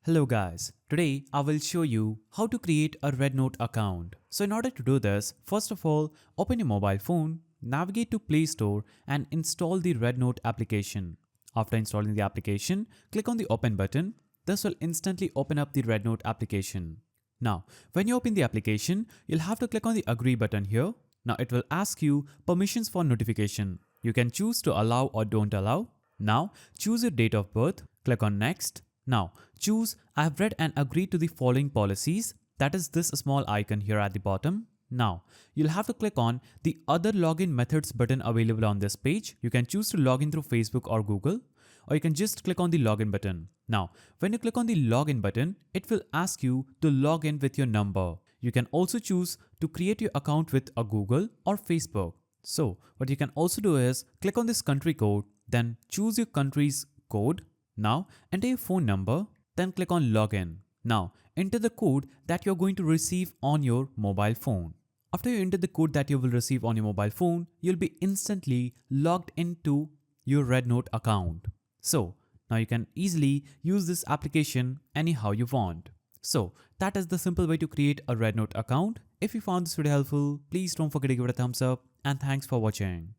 Hello guys, today I will show you how to create a RedNote account. So in order to do this, first of all, open your mobile phone, navigate to Play Store and install the RedNote application. After installing the application, click on the open button. This will instantly open up the RedNote application. Now, when you open the application, you'll have to click on the agree button here. Now it will ask you permissions for notification. You can choose to allow or don't allow. Now choose your date of birth, click on next. Now choose I have read and agreed to the following policies, that is this small icon here at the bottom. Now you'll have to click on the other login methods button available on this page. You can choose to log in through Facebook or Google, or you can just click on the login button. Now when you click on the login button, it will ask you to log in with your number. You can also choose to create your account with a Google or Facebook. So what you can also do is click on this country code, then choose your country's code. Now enter your phone number, then click on login. Now enter the code that you're going to receive on your mobile phone. After you enter the code that you will receive on your mobile phone, you'll be instantly logged into your RedNote account. So now you can easily use this application anyhow you want. So that is the simple way to create a RedNote account. If you found this video helpful, please don't forget to give it a thumbs up and thanks for watching.